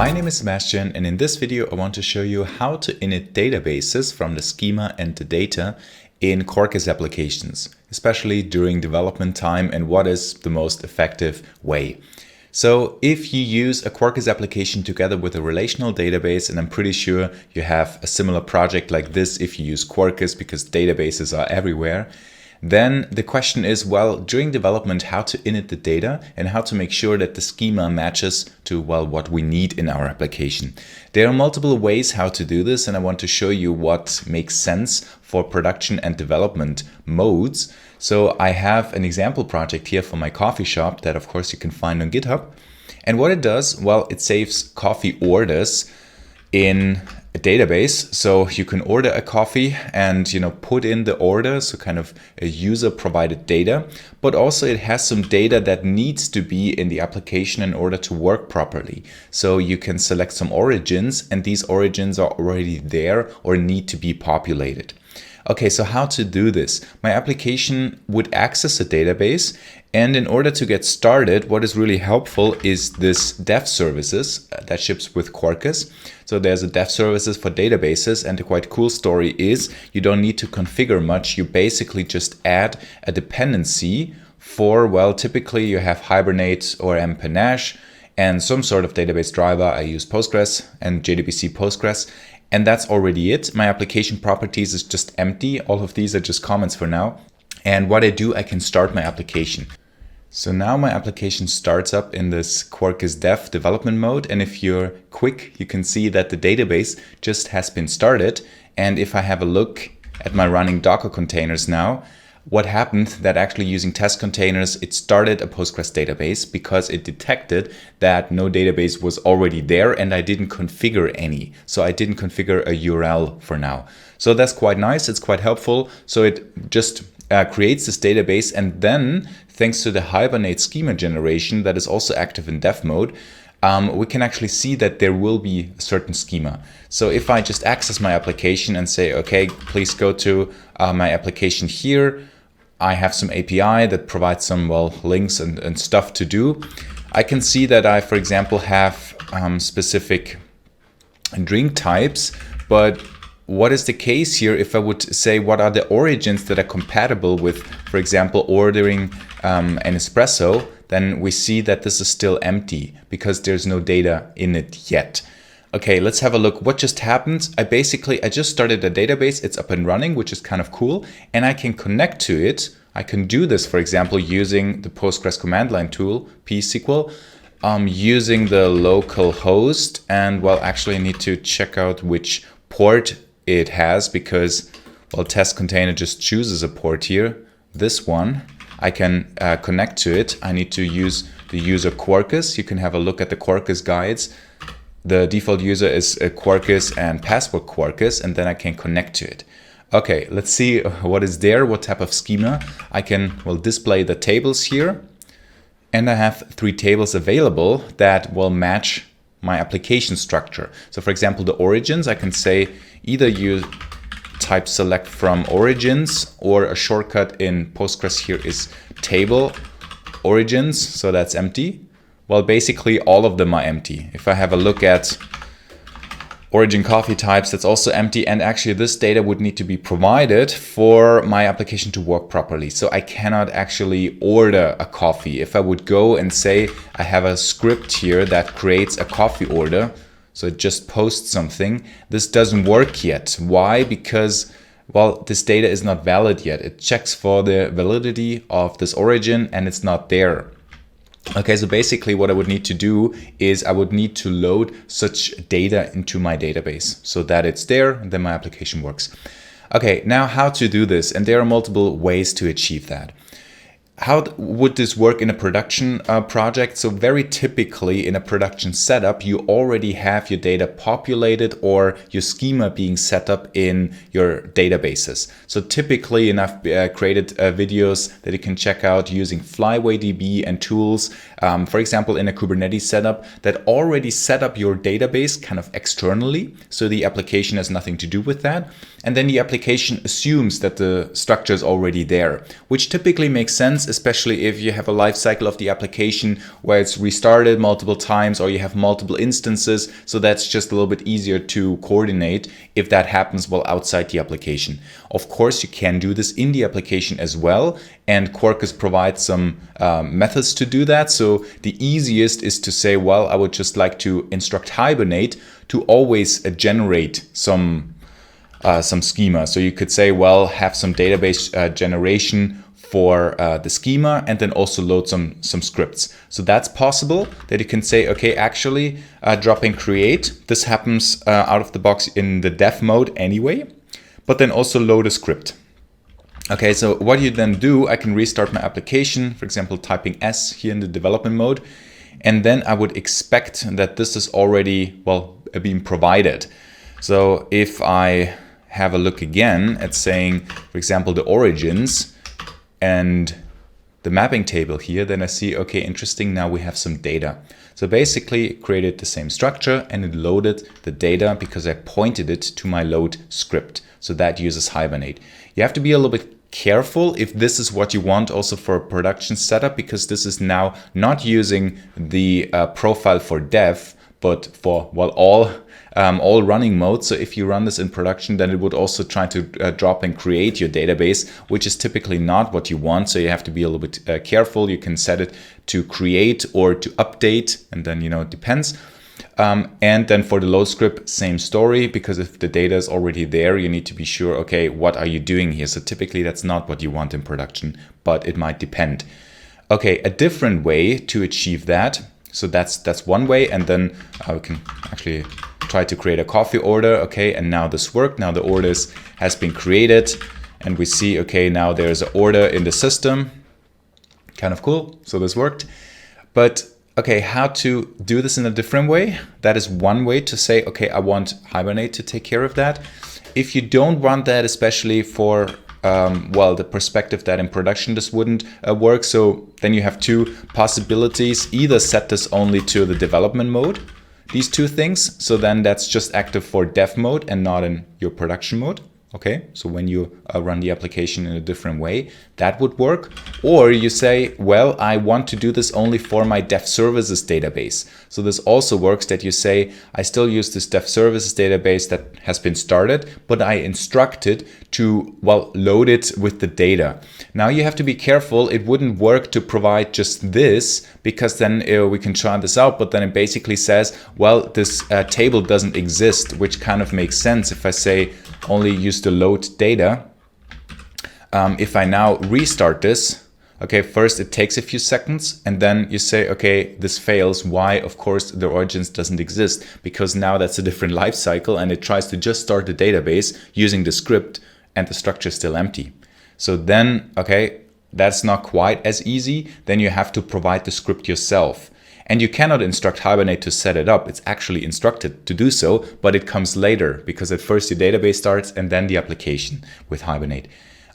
My name is Sebastian, and in this video I want to show you how to init databases from the schema and the data in Quarkus applications, especially during development time, and what is the most effective way. So if you use a Quarkus application together with a relational database, and I'm pretty sure you have a similar project like this if you use Quarkus because databases are everywhere, then the question is, well, during development, how to init the data and how to make sure that the schema matches to, well, what we need in our application. There are multiple ways how to do this, and I want to show you what makes sense for production and development modes. So I have an example project here for my coffee shop that, of course, you can find on GitHub. And what it does, well, it saves coffee orders in a database. So you can order a coffee and put in the order, so kind of a user provided data, but also it has some data that needs to be in the application in order to work properly. So you can select some origins, and these origins are already there or need to be populated. Okay, so how to do this? My application would access a database, and in order to get started, what is really helpful is this dev services that ships with Quarkus. So there's a dev services for databases, and the quite cool story is you don't need to configure much. You basically just add a dependency for, well, typically you have Hibernate or mPanache and some sort of database driver. I use Postgres and JDBC Postgres. And that's already it. My application properties is just empty. All of these are just comments for now. And what I do, I can start my application. So now my application starts up in this Quarkus dev development mode. And if you're quick, you can see that the database just has been started. And if I have a look at my running Docker containers now, what happened that actually using test containers, it started a Postgres database because it detected that no database was already there and I didn't configure any. So I didn't configure a URL for now. So that's quite nice. It's quite helpful. So it just creates this database, and then thanks to the Hibernate schema generation that is also active in dev mode, we can actually see that there will be a certain schema. So if I just access my application and say, okay, please go to my application here, I have some API that provides some, well, links and stuff to do. I can see that I, for example, have specific drink types, but what is the case here if I would say what are the origins that are compatible with, for example, ordering an espresso, then we see that this is still empty because there's no data in it yet. Okay, let's have a look what just happened. I just started a database, it's up and running, which is kind of cool, and I can connect to it. I can do this, for example, using the Postgres command line tool, psql, using the local host, and well, actually I need to check out which port it has because, well, test container just chooses a port here, this one. I can connect to it. I need to use the user Quarkus. You can have a look at the Quarkus guides. The default user is Quarkus and password Quarkus, and then I can connect to it. Okay, let's see what is there, what type of schema. I can, well, display the tables here, and I have 3 tables available that will match my application structure. So for example, the origins, I can say either you type select from origins, or a shortcut in Postgres here is table origins, so that's empty. Well, basically all of them are empty. If I have a look at origin coffee types, that's also empty, and actually this data would need to be provided for my application to work properly. So I cannot actually order a coffee. If I would go and say I have a script here that creates a coffee order, so it just posts something, this doesn't work yet. Why? Because, well, this data is not valid yet. It checks for the validity of this origin and it's not there. Okay, so basically what I would need to do is I would need to load such data into my database so that it's there and then my application works. Okay, now how to do this? And there are multiple ways to achieve that. How would this work in a production project? So very typically in a production setup, you already have your data populated or your schema being set up in your databases. So typically, and I've created videos that you can check out using FlyWayDB and tools, for example, in a Kubernetes setup that already set up your database kind of externally. So the application has nothing to do with that. And then the application assumes that the structure is already there, which typically makes sense, especially if you have a life cycle of the application where it's restarted multiple times or you have multiple instances. So that's just a little bit easier to coordinate if that happens while outside the application. Of course, you can do this in the application as well, and Quarkus provides some methods to do that. So the easiest is to say, well, I would just like to instruct Hibernate to always generate some schema. So you could say, well, have some database generation for the schema and then also load some scripts. So that's possible that you can say, okay, actually drop in create. This happens out of the box in the dev mode anyway, but then also load a script. Okay, so what you then do, I can restart my application, for example, typing S here in the development mode. And then I would expect that this is already, well, being provided. So if I have a look again at saying, for example, the origins and the mapping table here, then I see, okay, interesting, now we have some data. So basically it created the same structure and it loaded the data because I pointed it to my load script. So that uses Hibernate. You have to be a little bit careful if this is what you want also for a production setup, because this is now not using the profile for dev, but for, well, all running modes. So if you run this in production, then it would also try to drop and create your database, which is typically not what you want. So you have to be a little bit careful. You can set it to create or to update, and then, it depends. And then for the load script, same story, because if the data is already there, you need to be sure, okay, what are you doing here? So typically that's not what you want in production, but it might depend. Okay, a different way to achieve that. So that's one way. And then we can actually try to create a coffee order. Okay, and now this worked. Now the order has been created and we see, okay, now there's an order in the system. Kind of cool. So this worked. But okay, how to do this in a different way? That is one way to say, okay, I want Hibernate to take care of that. If you don't want that, especially for well, the perspective that in production this wouldn't work. So then you have two possibilities. Either set this only to the development mode, these two things. So then that's just active for dev mode and not in your production mode. Okay, so when you run the application in a different way, that would work. Or you say, well, I want to do this only for my dev services database. So this also works that you say, I still use this dev services database that has been started, but I instruct it to, well, load it with the data. Now you have to be careful. It wouldn't work to provide just this, because then we can try this out, but then it basically says, well, this table doesn't exist, which kind of makes sense if I say only use the load data. If I now restart this, okay, first it takes a few seconds and then you say, okay, this fails. Why? Of course, the origins doesn't exist, because now that's a different life cycle and it tries to just start the database using the script and the structure is still empty. So then, okay, that's not quite as easy. Then you have to provide the script yourself. And you cannot instruct Hibernate to set it up. It's actually instructed to do so, but it comes later, because at first your database starts and then the application with Hibernate.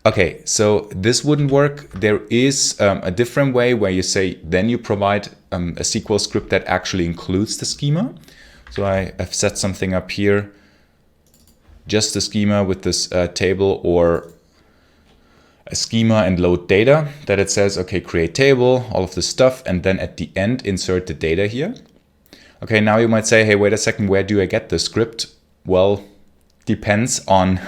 Okay, so this wouldn't work. There is a different way where you say, then you provide a SQL script that actually includes the schema. So I've set something up here, just the schema with this table, or a schema and load data, that it says, okay, create table, all of this stuff, and then at the end, insert the data here. Okay, now you might say, hey, wait a second, where do I get the script? Well, depends on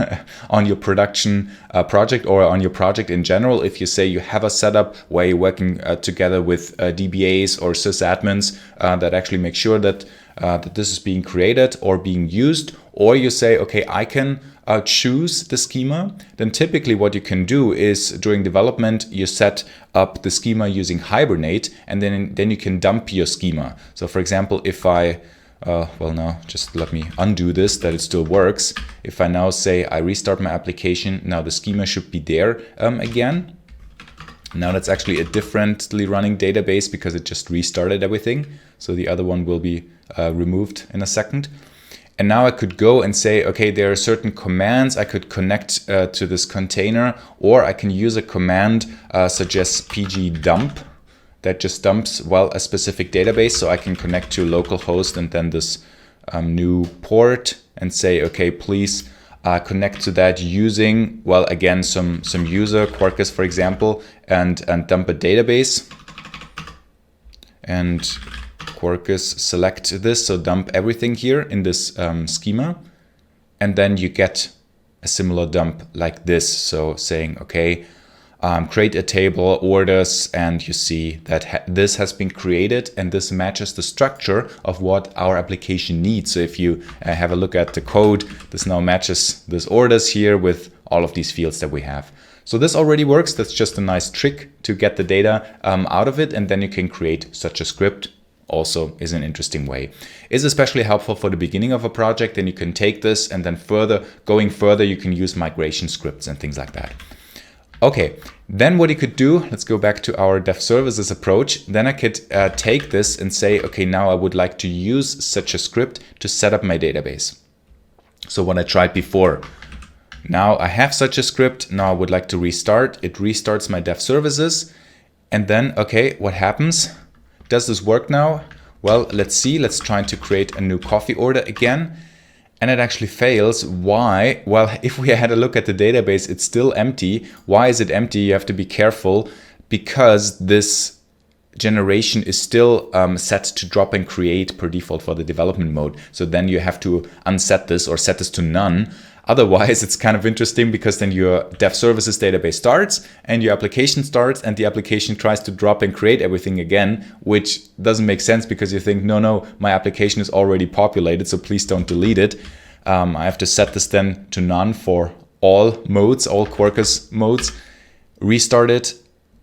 your production project or on your project in general. If you say you have a setup where you're working together with DBAs or sysadmins that actually make sure that that this is being created or being used, or you say, okay, I can choose the schema, then typically what you can do is during development, you set up the schema using Hibernate, and then you can dump your schema. So for example, if I, well, now just let me undo this, that it still works. If I now say I restart my application, now the schema should be there again. Now that's actually a differently running database because it just restarted everything. So the other one will be removed in a second. And now I could go and say, okay, there are certain commands I could connect to this container, or I can use a command such as pgdump that just dumps, well, a specific database. So I can connect to localhost and then this new port and say, okay, please connect to that using, well, again, some user, Quarkus, for example, and dump a database. And Quarkus select this, so dump everything here in this schema. And then you get a similar dump like this. So saying, okay, create a table, orders, and you see that this has been created and this matches the structure of what our application needs. So if you have a look at the code, this now matches this orders here with all of these fields that we have. So this already works. That's just a nice trick to get the data out of it, and then you can create such a script. Also is an interesting way. Is especially helpful for the beginning of a project, and you can take this and then going further, you can use migration scripts and things like that. Okay, then what you could do, let's go back to our dev services approach. Then I could take this and say, okay, now I would like to use such a script to set up my database. So what I tried before. Now I have such a script. Now I would like to restart. It restarts my dev services. And then, okay, what happens? Does this work now? Well, let's see. Let's try to create a new coffee order again. And it actually fails. Why? Well, if we had a look at the database, it's still empty. Why is it empty? You have to be careful because this generation is still set to drop and create per default for the development mode. So then you have to unset this or set this to none. Otherwise, it's kind of interesting because then your dev services database starts and your application starts and the application tries to drop and create everything again, which doesn't make sense because you think, no, my application is already populated, so please don't delete it. I have to set this then to none for all modes, all Quarkus modes, restart it,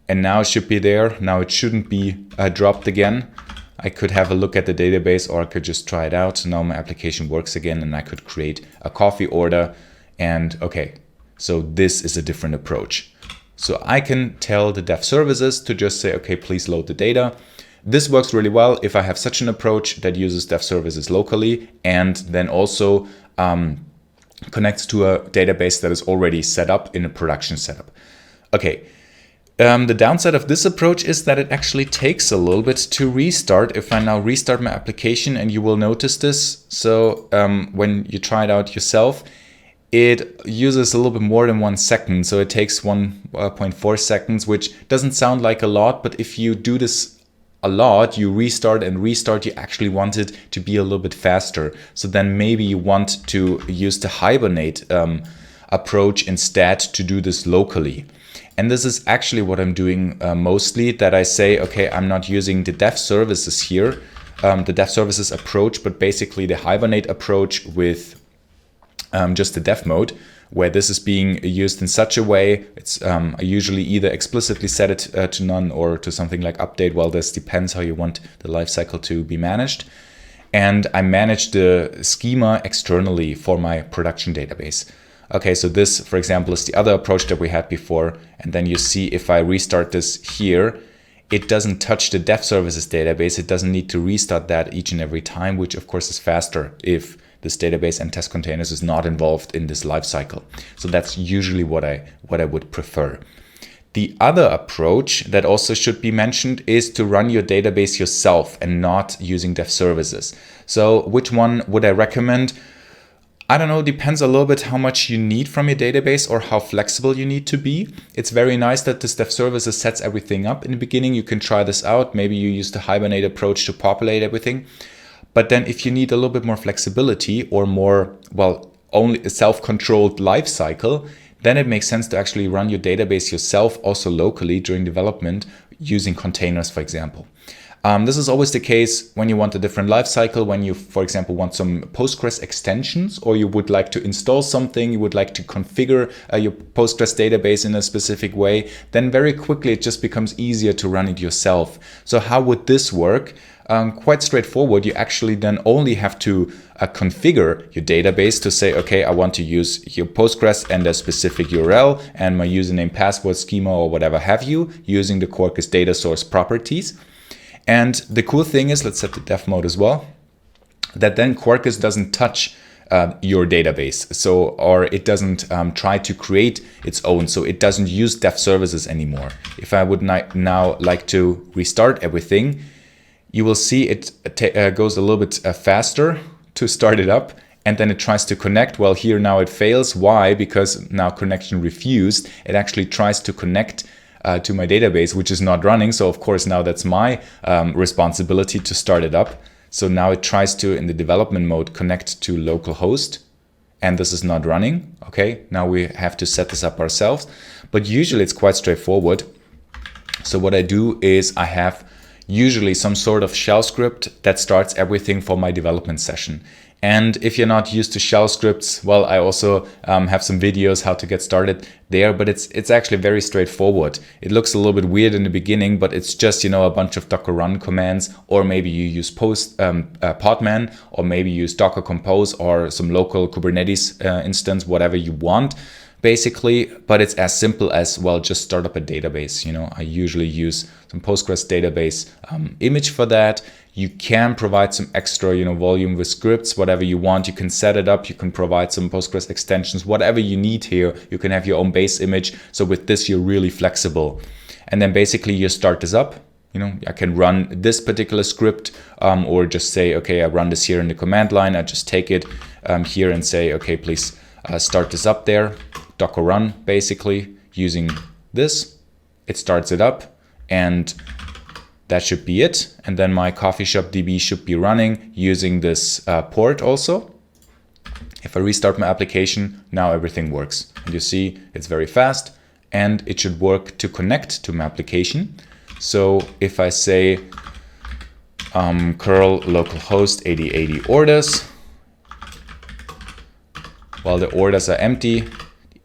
and now it should be there. Now it shouldn't be dropped again. I could have a look at the database or I could just try it out. Now my application works again and I could create a coffee order. And okay, so this is a different approach. So I can tell the dev services to just say, okay, please load the data. This works really well if I have such an approach that uses dev services locally and then also connects to a database that is already set up in a production setup. Okay. The downside of this approach is that it actually takes a little bit to restart. If I now restart my application, and you will notice this, so when you try it out yourself, it uses a little bit more than 1 second. So it takes 1.4 seconds, which doesn't sound like a lot, but if you do this a lot, you restart and restart, you actually want it to be a little bit faster. So then maybe you want to use the Hibernate approach instead to do this locally. And this is actually what I'm doing mostly, that I say, okay, I'm not using the dev services here, the dev services approach, but basically the Hibernate approach with just the dev mode, where this is being used in such a way. It's I usually either explicitly set it to none or to something like update. Well, this depends how you want the lifecycle to be managed. And I manage the schema externally for my production database. Okay, so this, for example, is the other approach that we had before. And then you see if I restart this here, it doesn't touch the dev services database. It doesn't need to restart that each and every time, which of course is faster if this database and test containers is not involved in this lifecycle. So that's usually what I would prefer. The other approach that also should be mentioned is to run your database yourself and not using dev services. So which one would I recommend? I don't know, depends a little bit how much you need from your database or how flexible you need to be. It's very nice that this dev services sets everything up in the beginning. You can try this out. Maybe you use the Hibernate approach to populate everything. But then if you need a little bit more flexibility or more, well, only a self-controlled life cycle, then it makes sense to actually run your database yourself also locally during development using containers, for example. This is always the case when you want a different lifecycle, when you, for example, want some Postgres extensions, or you would like to install something, you would like to configure your Postgres database in a specific way, then very quickly it just becomes easier to run it yourself. So how would this work? Quite straightforward. You actually then only have to configure your database to say, okay, I want to use your Postgres and a specific URL and my username, password, schema, or whatever have you, using the Quarkus data source properties. And the cool thing is, let's set the dev mode as well, that then Quarkus doesn't touch your database. So, or it doesn't try to create its own. So it doesn't use dev services anymore. If I would now like to restart everything, you will see it goes a little bit faster to start it up. and then it tries to connect. Well, here now it fails. Why? Because now connection refused. It actually tries to connect to my database, which is not running. So of course now that's my responsibility to start it up. So now it tries to, in the development mode, connect to localhost, and this is not running. Okay, now we have to set this up ourselves, but usually it's quite straightforward. So what I do is I have usually some sort of shell script that starts everything for my development session. And if you're not used to shell scripts, well, I also have some videos how to get started there, but it's actually very straightforward. It looks a little bit weird in the beginning, but it's just, you know, a bunch of Docker run commands, or maybe you use Podman, or maybe you use Docker Compose or some local Kubernetes instance, whatever you want, basically. But it's as simple as, well, just start up a database. You know, I usually use some Postgres database image for that. You can provide some extra, you know, volume with scripts, whatever you want. You can set it up. You can provide some Postgres extensions, whatever you need here. You can have your own base image. So with this, you're really flexible. And then basically you start this up. You know, I can run this particular script or just say, okay, I run this here in the command line. I just take it here and say, okay, please start this up there. Docker run, basically using this. It starts it up, and that should be it. And then my coffee shop DB should be running using this port also. If I restart my application, now everything works. And you see it's very fast, and it should work to connect to my application. So if I say curl localhost 8080 orders, well, the orders are empty.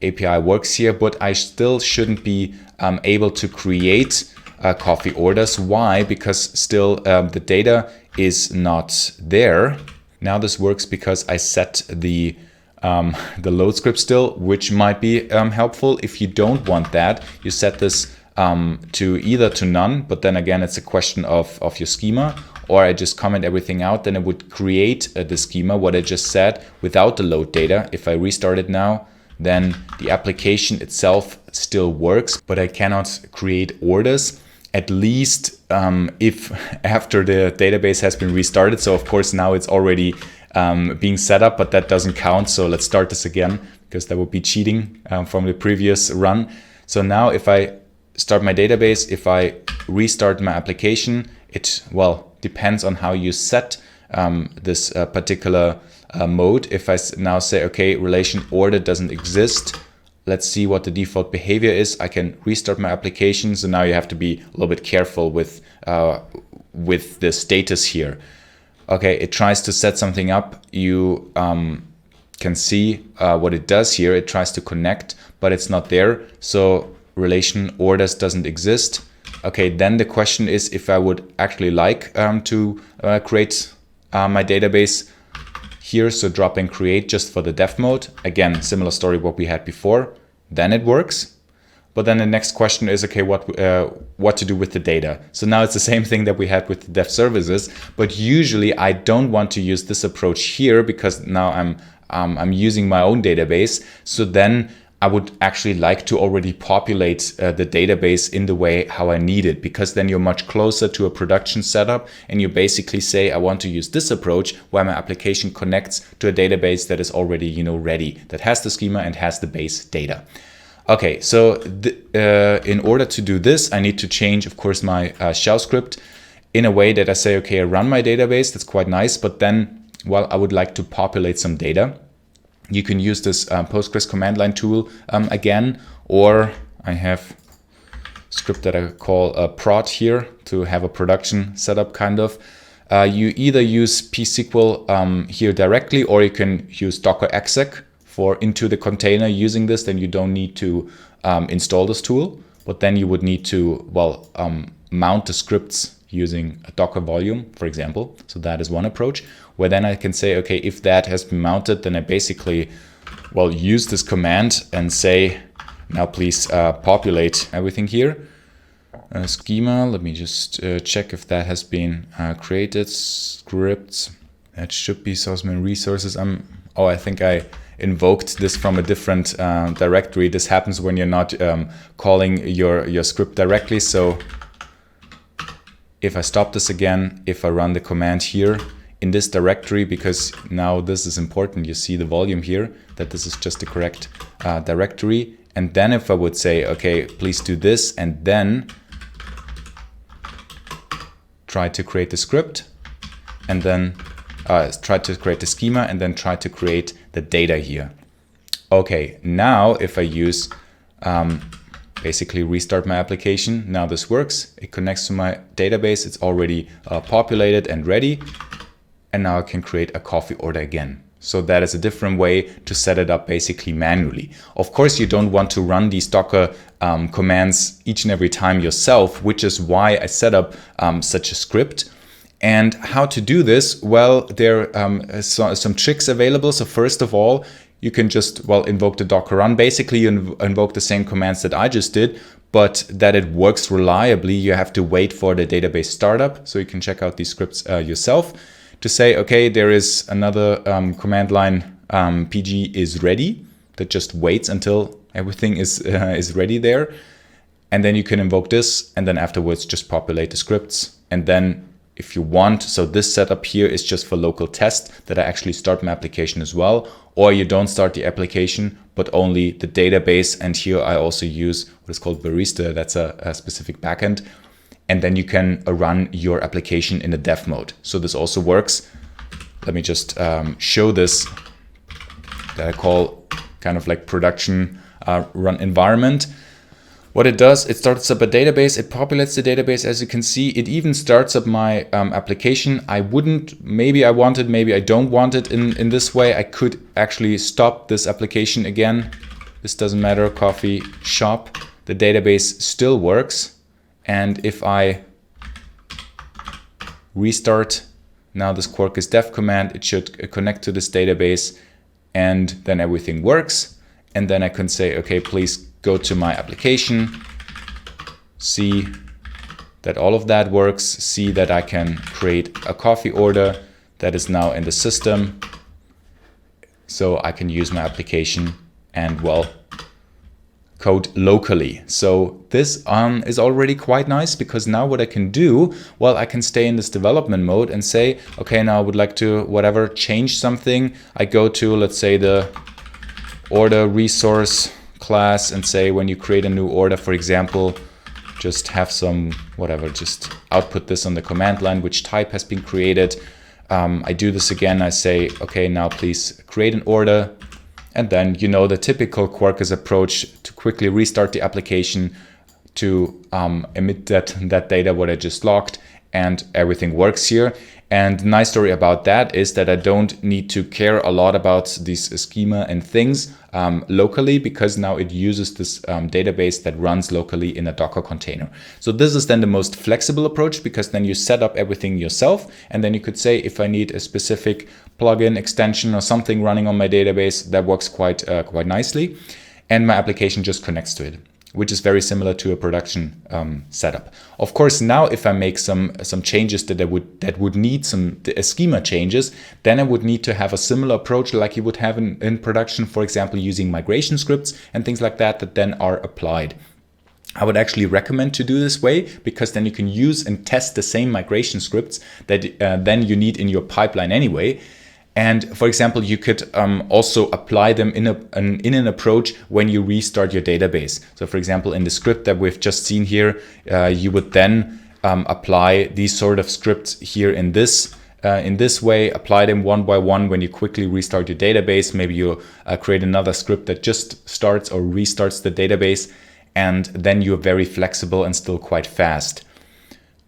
The API works here, but I still shouldn't be able to create coffee orders. Why? Because still the data is not there. Now this works because I set the load script still, which might be helpful. If you don't want that, you set this to either to none, but then again, it's a question of your schema, or I just comment everything out, then it would create the schema, what I just said, without the load data. If I restart it now, then the application itself still works, but I cannot create orders, at least if after the database has been restarted. So of course now it's already being set up, but that doesn't count. So let's start this again, because that would be cheating from the previous run. So now if I start my database, if I restart my application, it, well, depends on how you set this particular mode. If I now say, okay, relation order doesn't exist, let's see what the default behavior is. I can restart my application. So now you have to be a little bit careful with the status here. Okay, it tries to set something up. You can see what it does here. It tries to connect, but it's not there. So relation orders doesn't exist. Okay, then the question is if I would actually like to create my database here. So drop and create just for the dev mode. Again, similar story what we had before. Then it works. But then the next question is, okay, what to do with the data? So now it's the same thing that we had with the dev services, but usually I don't want to use this approach here because now I'm using my own database. So then I would actually like to already populate the database in the way how I need it, because then you're much closer to a production setup, and you basically say, I want to use this approach where my application connects to a database that is already, you know, ready, that has the schema and has the base data. Okay, so in order to do this, I need to change, of course, my shell script in a way that I say, okay, I run my database, that's quite nice, but then, well, I would like to populate some data. You can use this Postgres command line tool again, or I have a script that I call prod here to have a production setup kind of. You either use psql here directly, or you can use docker exec for into the container using this. Then you don't need to install this tool, but then you would need to, well, mount the scripts using a Docker volume, for example. So that is one approach, where then I can say, okay, if that has been mounted, then I basically, well, use this command and say, now please populate everything here. Schema, let me just check if that has been created. Scripts, that should be source main resources. Oh, I think I invoked this from a different directory. This happens when you're not calling your script directly. So if I stop this again, if I run the command here, in this directory, because now this is important. You see the volume here, that this is just the correct directory. And then if I would say, okay, please do this, and then try to create the script, and then try to create the schema, and then try to create the data here. Okay, now if I use basically restart my application, now this works. It connects to my database. It's already populated and ready. And now I can create a coffee order again. So that is a different way to set it up basically manually. Of course, you don't want to run these Docker commands each and every time yourself, which is why I set up such a script. And how to do this? Well, there are some tricks available. So first of all, you can just, well, invoke the Docker run. Basically, you invoke the same commands that I just did, but that it works reliably, you have to wait for the database startup. So you can check out these scripts yourself to say, okay, there is another command line, pg is ready, that just waits until everything is ready there. And then you can invoke this, and then afterwards just populate the scripts. And then if you want, so this setup here is just for local test, that I actually start my application as well, or you don't start the application, but only the database. And here I also use what is called Barista. That's a specific backend. And then you can run your application in a dev mode. So this also works. Let me just show this, that I call kind of like production run environment. What it does, it starts up a database, it populates the database, as you can see. It even starts up my application. Maybe I want it, maybe I don't want it in this way. I could actually stop this application again. This doesn't matter, coffee shop. The database still works. And if I restart now this Quarkus dev command, it should connect to this database, and then everything works. And then I can say, okay, please go to my application, see that all of that works, see that I can create a coffee order that is now in the system. So I can use my application and, well, code locally. So this is already quite nice, because now what I can do, well, I can stay in this development mode and say, okay, now I would like to whatever change something. I go to, let's say, the order resource class and say, when you create a new order, for example, just have some whatever, just output this on the command line, which type has been created. I do this again. I say, okay, now please create an order. And then, you know, the typical Quarkus approach to quickly restart the application, to emit that data, what I just logged, and everything works here. And the nice story about that is that I don't need to care a lot about these schema and things locally, because now it uses this database that runs locally in a Docker container. So this is then the most flexible approach, because then you set up everything yourself, and then you could say, if I need a specific plugin, extension, or something running on my database, that works quite nicely, and my application just connects to it, which is very similar to a production setup. Of course, now if I make some changes that would need some schema changes, then I would need to have a similar approach like you would have in production, for example, using migration scripts and things like that then are applied. I would actually recommend to do this way, because then you can use and test the same migration scripts that then you need in your pipeline anyway. And for example, you could also apply them in an approach when you restart your database. So for example, in the script that we've just seen here, you would then apply these sort of scripts here in this way, apply them one by one when you quickly restart your database. Maybe you create another script that just starts or restarts the database, and then you're very flexible and still quite fast.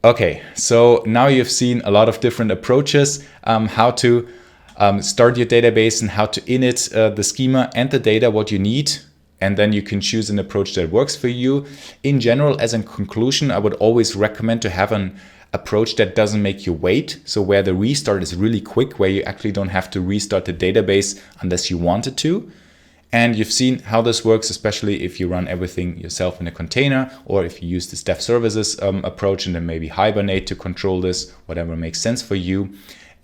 Okay, so now you've seen a lot of different approaches, how to start your database and how to init the schema and the data, what you need. And then you can choose an approach that works for you. In general, as a conclusion, I would always recommend to have an approach that doesn't make you wait. So where the restart is really quick, where you actually don't have to restart the database unless you wanted to. And you've seen how this works, especially if you run everything yourself in a container, or if you use this dev services approach and then maybe Hibernate to control this, whatever makes sense for you.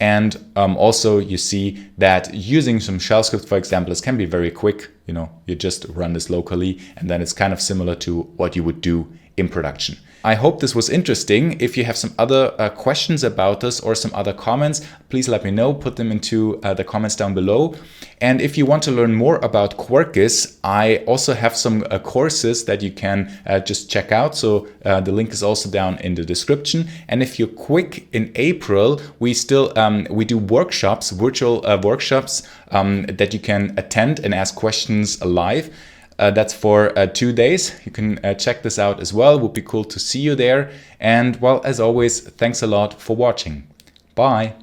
And also you see that using some shell scripts, for example, this can be very quick. You just run this locally, and then it's kind of similar to what you would do in production. I hope this was interesting. If you have some other questions about this or some other comments, please let me know. Put them into the comments down below. And if you want to learn more about Quarkus, I also have some courses that you can just check out. So the link is also down in the description. And if you're quick, in April, we do workshops, virtual workshops that you can attend and ask questions live. That's for 2 days. You can check this out as well. It would be cool to see you there. And well, as always, thanks a lot for watching. Bye.